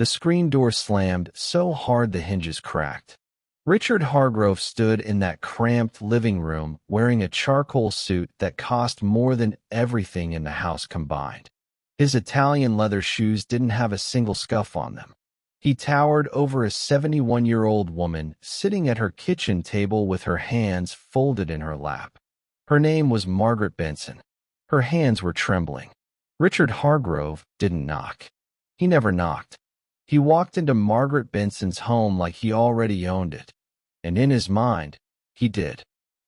The screen door slammed so hard the hinges cracked. Richard Hargrove stood in that cramped living room wearing a charcoal suit that cost more than everything in the house combined. His Italian leather shoes didn't have a single scuff on them. He towered over a 71-year-old woman sitting at her kitchen table with her hands folded in her lap. Her name was Margaret Benson. Her hands were trembling. Richard Hargrove didn't knock. He never knocked. He walked into Margaret Benson's home like he already owned it. And in his mind, he did.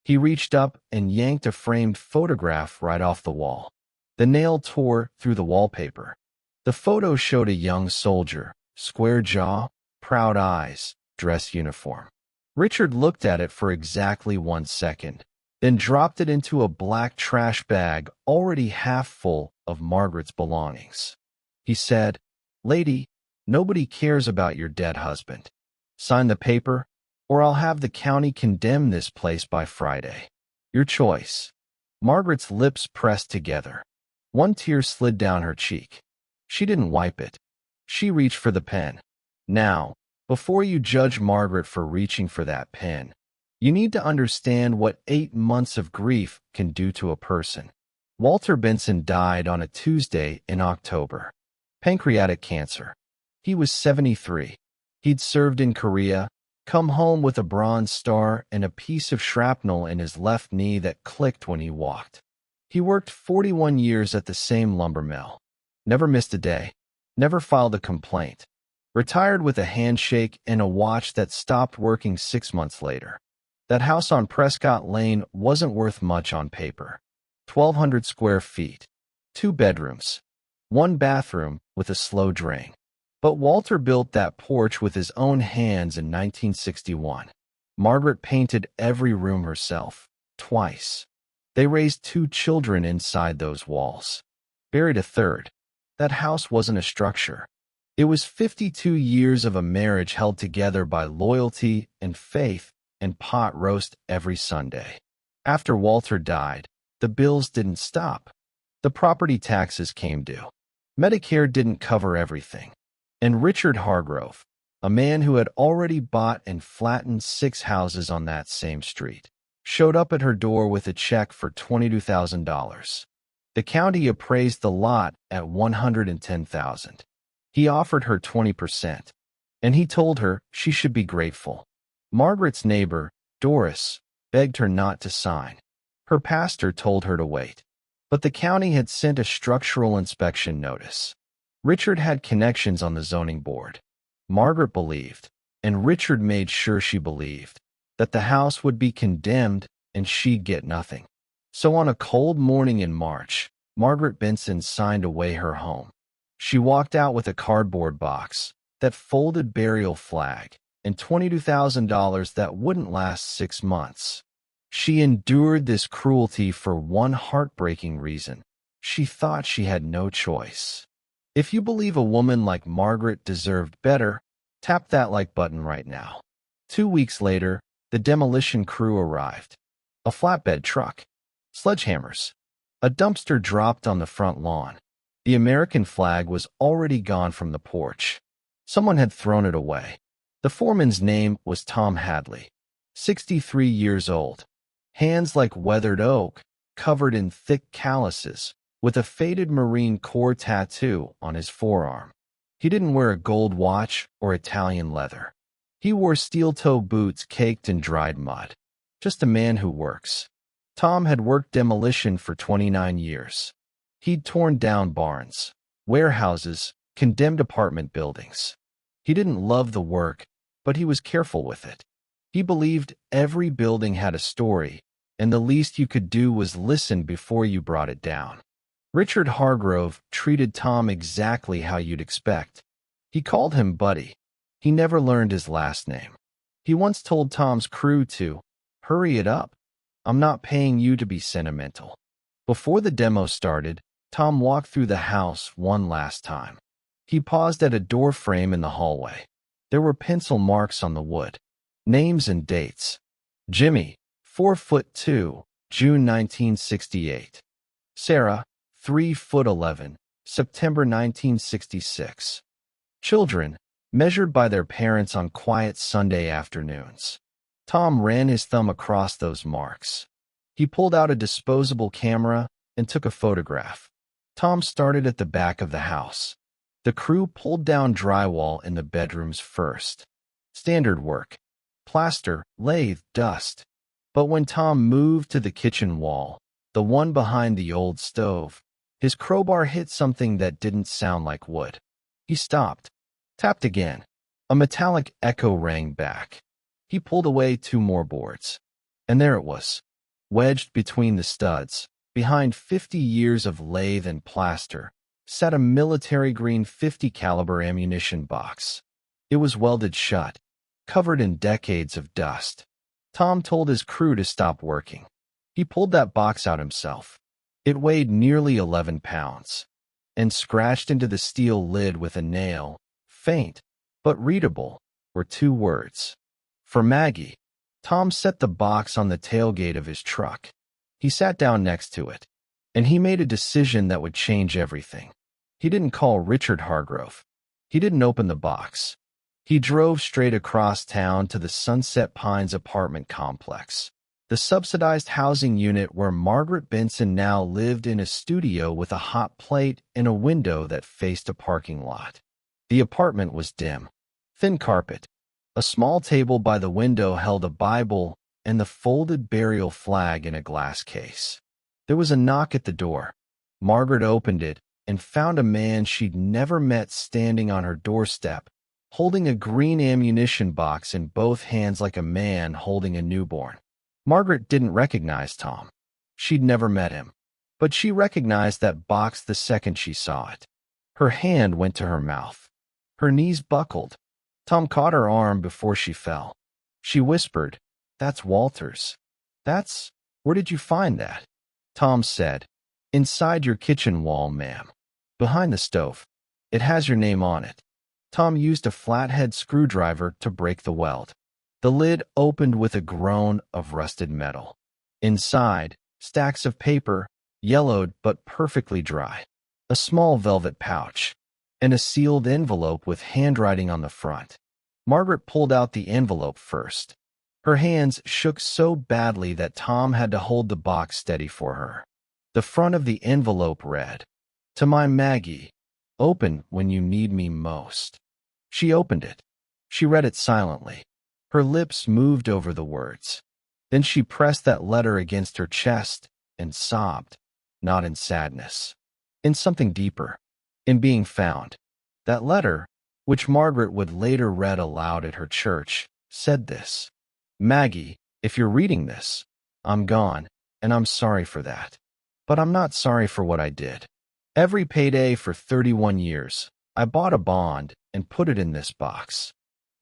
He reached up and yanked a framed photograph right off the wall. The nail tore through the wallpaper. The photo showed a young soldier, square jaw, proud eyes, dress uniform. Richard looked at it for exactly 1 second, then dropped it into a black trash bag already half full of Margaret's belongings. He said, "Lady, nobody cares about your dead husband. Sign the paper, or I'll have the county condemn this place by Friday. Your choice." Margaret's lips pressed together. One tear slid down her cheek. She didn't wipe it. She reached for the pen. Now, before you judge Margaret for reaching for that pen, you need to understand what 8 months of grief can do to a person. Walter Benson died on a Tuesday in October. Pancreatic cancer. He was 73. He'd served in Korea, come home with a Bronze Star and a piece of shrapnel in his left knee that clicked when he walked. He worked 41 years at the same lumber mill. Never missed a day. Never filed a complaint. Retired with a handshake and a watch that stopped working 6 months later. That house on Prescott Lane wasn't worth much on paper. 1,200 square feet. 2 bedrooms. 1 bathroom with a slow drain. But Walter built that porch with his own hands in 1961. Margaret painted every room herself, twice. They raised 2 children inside those walls. Buried a third. That house wasn't a structure. It was 52 years of a marriage held together by loyalty and faith and pot roast every Sunday. After Walter died, the bills didn't stop. The property taxes came due. Medicare didn't cover everything. And Richard Hargrove, a man who had already bought and flattened 6 houses on that same street, showed up at her door with a check for $22,000. The county appraised the lot at $110,000. He offered her 20%, and he told her she should be grateful. Margaret's neighbor, Doris, begged her not to sign. Her pastor told her to wait. But the county had sent a structural inspection notice. Richard had connections on the zoning board. Margaret believed, and Richard made sure she believed, that the house would be condemned and she'd get nothing. So on a cold morning in March, Margaret Benson signed away her home. She walked out with a cardboard box, that folded burial flag, and $22,000 that wouldn't last 6 months. She endured this cruelty for one heartbreaking reason. She thought she had no choice. If you believe a woman like Margaret deserved better, tap that like button right now. 2 weeks later, the demolition crew arrived. A flatbed truck. Sledgehammers. A dumpster dropped on the front lawn. The American flag was already gone from the porch. Someone had thrown it away. The foreman's name was Tom Hadley, 63 years old. Hands like weathered oak, covered in thick calluses, with a faded Marine Corps tattoo on his forearm. He didn't wear a gold watch or Italian leather. He wore steel-toe boots caked in dried mud. Just a man who works. Tom had worked demolition for 29 years. He'd torn down barns, warehouses, condemned apartment buildings. He didn't love the work, but he was careful with it. He believed every building had a story, and the least you could do was listen before you brought it down. Richard Hargrove treated Tom exactly how you'd expect. He called him Buddy. He never learned his last name. He once told Tom's crew to, "Hurry it up. I'm not paying you to be sentimental." Before the demo started, Tom walked through the house one last time. He paused at a door frame in the hallway. There were pencil marks on the wood. Names and dates. Jimmy, 4'2", June 1968. Sarah, 3'11", September 1966. Children, measured by their parents on quiet Sunday afternoons. Tom ran his thumb across those marks. He pulled out a disposable camera and took a photograph. Tom started at the back of the house. The crew pulled down drywall in the bedrooms first. Standard work. Plaster, lathe, dust. But when Tom moved to the kitchen wall, the one behind the old stove, his crowbar hit something that didn't sound like wood. He stopped, tapped again. A metallic echo rang back. He pulled away 2 more boards. And there it was, wedged between the studs, behind 50 years of lathe and plaster, sat a military green .50 caliber ammunition box. It was welded shut, covered in decades of dust. Tom told his crew to stop working. He pulled that box out himself. It weighed nearly 11 pounds, and scratched into the steel lid with a nail, faint but readable, were 2 words. For Maggie. Tom set the box on the tailgate of his truck. He sat down next to it, and he made a decision that would change everything. He didn't call Richard Hargrove. He didn't open the box. He drove straight across town to the Sunset Pines apartment complex, the subsidized housing unit where Margaret Benson now lived in a studio with a hot plate and a window that faced a parking lot. The apartment was dim. Thin carpet. A small table by the window held a Bible and the folded burial flag in a glass case. There was a knock at the door. Margaret opened it and found a man she'd never met standing on her doorstep, holding a green ammunition box in both hands like a man holding a newborn. Margaret didn't recognize Tom. She'd never met him, but she recognized that box the second she saw it. Her hand went to her mouth. Her knees buckled. Tom caught her arm before she fell. She whispered, "That's Walter's." Where did you find that?" Tom said, "Inside your kitchen wall, ma'am. Behind the stove. It has your name on it." Tom used a flathead screwdriver to break the weld. The lid opened with a groan of rusted metal. Inside, stacks of paper, yellowed but perfectly dry. A small velvet pouch. And a sealed envelope with handwriting on the front. Margaret pulled out the envelope first. Her hands shook so badly that Tom had to hold the box steady for her. The front of the envelope read, "To my Maggie, open when you need me most." She opened it. She read it silently. Her lips moved over the words. Then she pressed that letter against her chest and sobbed, not in sadness, in something deeper. In being found. That letter, which Margaret would later read aloud at her church, said this: "Maggie, if you're reading this, I'm gone, and I'm sorry for that. But I'm not sorry for what I did. Every payday for 31 years, I bought a bond and put it in this box.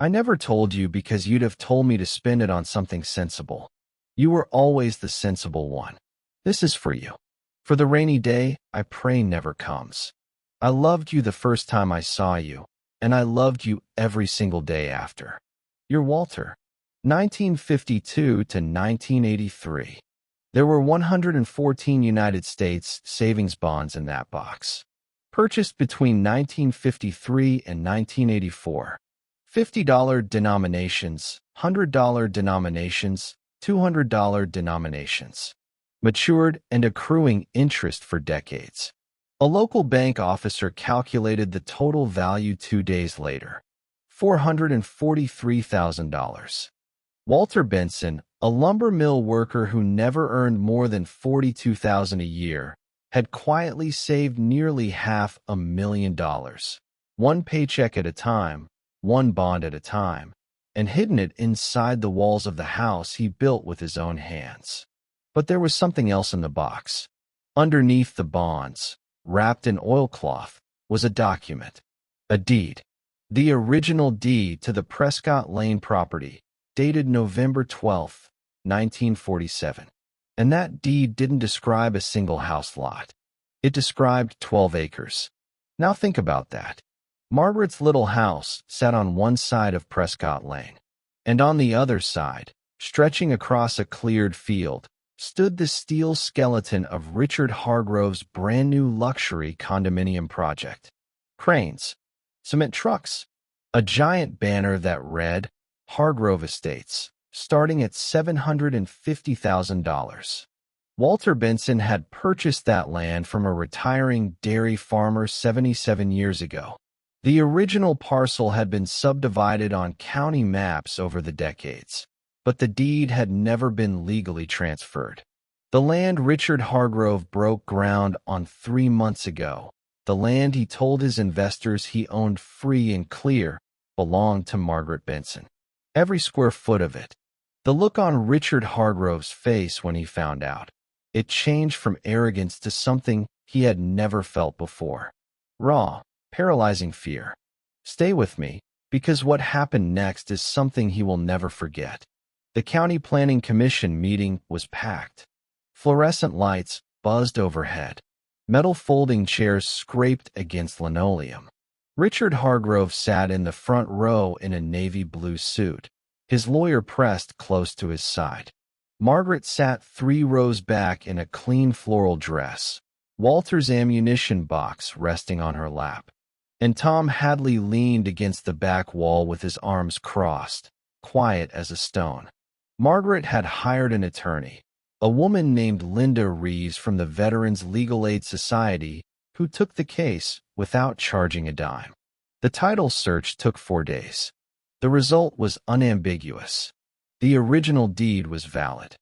I never told you because you'd have told me to spend it on something sensible. You were always the sensible one. This is for you. For the rainy day I pray never comes. I loved you the first time I saw you, and I loved you every single day after. You're Walter." 1952 to 1983. There were 114 United States savings bonds in that box. Purchased between 1953 and 1984. $50 denominations, $100 denominations, $200 denominations. Matured and accruing interest for decades. A local bank officer calculated the total value 2 days later, $443,000. Walter Benson, a lumber mill worker who never earned more than $42,000 a year, had quietly saved nearly $500,000, one paycheck at a time, one bond at a time, and hidden it inside the walls of the house he built with his own hands. But there was something else in the box. Underneath the bonds, wrapped in oilcloth, was a document, a deed, the original deed to the Prescott Lane property, dated November 12, 1947. And that deed didn't describe a single house lot. It described 12 acres. Now think about that. Margaret's little house sat on one side of Prescott Lane, and on the other side, stretching across a cleared field, stood the steel skeleton of Richard Hargrove's brand-new luxury condominium project. Cranes, cement trucks, a giant banner that read, Hargrove Estates, starting at $750,000. Walter Benson had purchased that land from a retiring dairy farmer 77 years ago. The original parcel had been subdivided on county maps over the decades, but the deed had never been legally transferred. The land Richard Hargrove broke ground on 3 months ago, the land he told his investors he owned free and clear, belonged to Margaret Benson. Every square foot of it. The look on Richard Hargrove's face when he found out. It changed from arrogance to something he had never felt before. Raw, paralyzing fear. Stay with me, because what happened next is something he will never forget. The County Planning Commission meeting was packed. Fluorescent lights buzzed overhead. Metal folding chairs scraped against linoleum. Richard Hargrove sat in the front row in a navy blue suit, his lawyer pressed close to his side. Margaret sat 3 rows back in a clean floral dress, Walter's ammunition box resting on her lap. And Tom Hadley leaned against the back wall with his arms crossed, quiet as a stone. Margaret had hired an attorney, a woman named Linda Reeves from the Veterans Legal Aid Society, who took the case without charging a dime. The title search took 4 days. The result was unambiguous. The original deed was valid.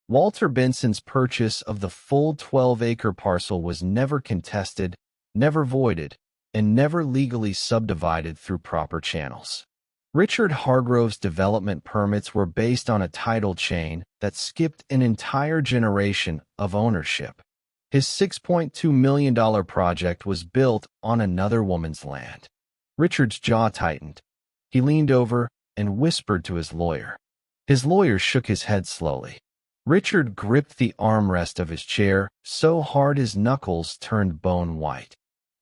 Walter Benson's purchase of the full 12-acre parcel was never contested, never voided, and never legally subdivided through proper channels. Richard Hargrove's development permits were based on a title chain that skipped an entire generation of ownership. His $6.2 million project was built on another woman's land. Richard's jaw tightened. He leaned over and whispered to his lawyer. His lawyer shook his head slowly. Richard gripped the armrest of his chair so hard his knuckles turned bone white.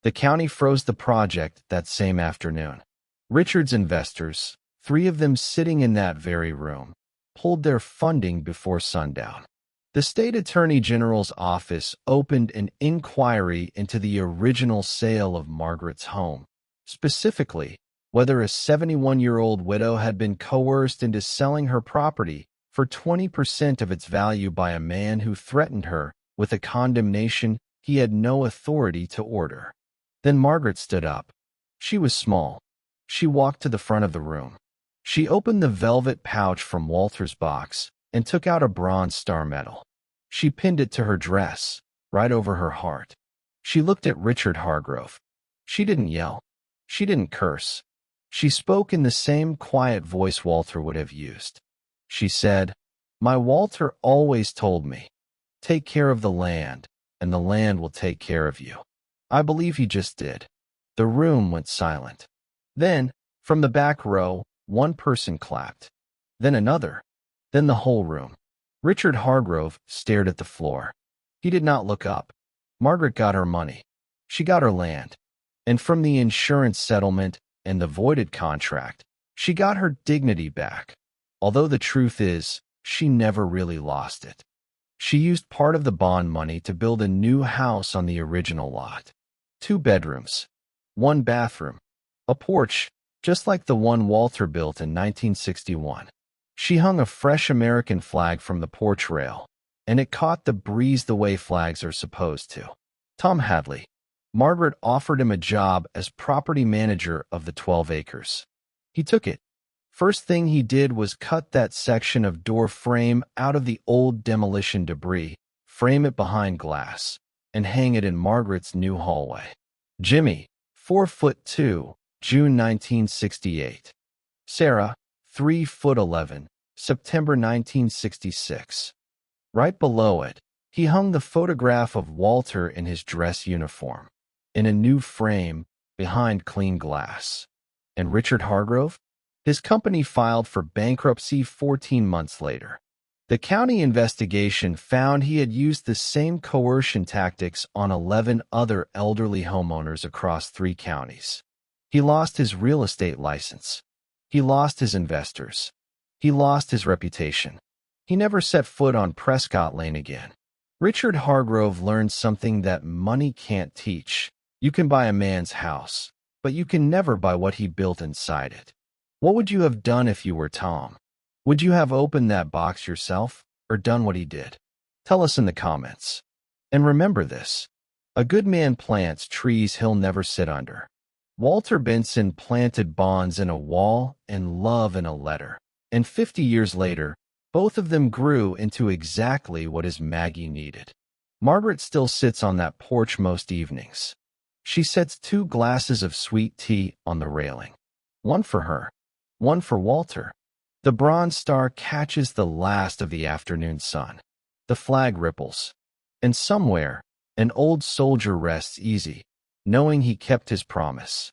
The county froze the project that same afternoon. Richard's investors, 3 of them sitting in that very room, pulled their funding before sundown. The state attorney general's office opened an inquiry into the original sale of Margaret's home, specifically whether a 71-year-old widow had been coerced into selling her property for 20% of its value by a man who threatened her with a condemnation he had no authority to order. Then Margaret stood up. She was small. She walked to the front of the room. She opened the velvet pouch from Walter's box and took out a bronze star medal. She pinned it to her dress, right over her heart. She looked at Richard Hargrove. She didn't yell. She didn't curse. She spoke in the same quiet voice Walter would have used. She said, "My Walter always told me, take care of the land, and the land will take care of you." I believe he just did. The room went silent. Then, from the back row, one person clapped. Then another. Then the whole room. Richard Hargrove stared at the floor. He did not look up. Margaret got her money. She got her land. And from the insurance settlement and the voided contract, she got her dignity back. Although the truth is, she never really lost it. She used part of the bond money to build a new house on the original lot. 2 bedrooms, 1 bathroom, a porch, just like the one Walter built in 1961. She hung a fresh American flag from the porch rail, and it caught the breeze the way flags are supposed to. Tom Hadley. Margaret offered him a job as property manager of the 12 acres. He took it. First thing he did was cut that section of door frame out of the old demolition debris, frame it behind glass, and hang it in Margaret's new hallway. Jimmy, 4'2", June 1968. Sarah, 3'11", September 1966. Right below it, he hung the photograph of Walter in his dress uniform, in a new frame behind clean glass. And Richard Hargrove? His company filed for bankruptcy 14 months later. The county investigation found he had used the same coercion tactics on 11 other elderly homeowners across 3 counties. He lost his real estate license. He lost his investors. He lost his reputation. He never set foot on Prescott Lane again. Richard Hargrove learned something that money can't teach. You can buy a man's house, but you can never buy what he built inside it. What would you have done if you were Tom? Would you have opened that box yourself or done what he did? Tell us in the comments. And remember this: a good man plants trees he'll never sit under. Walter Benson planted bonds in a wall and love in a letter. And 50 years later, both of them grew into exactly what his Maggie needed. Margaret still sits on that porch most evenings. She sets 2 glasses of sweet tea on the railing. One for her, one for Walter. The Bronze Star catches the last of the afternoon sun. The flag ripples. And somewhere, an old soldier rests easy, knowing he kept his promise.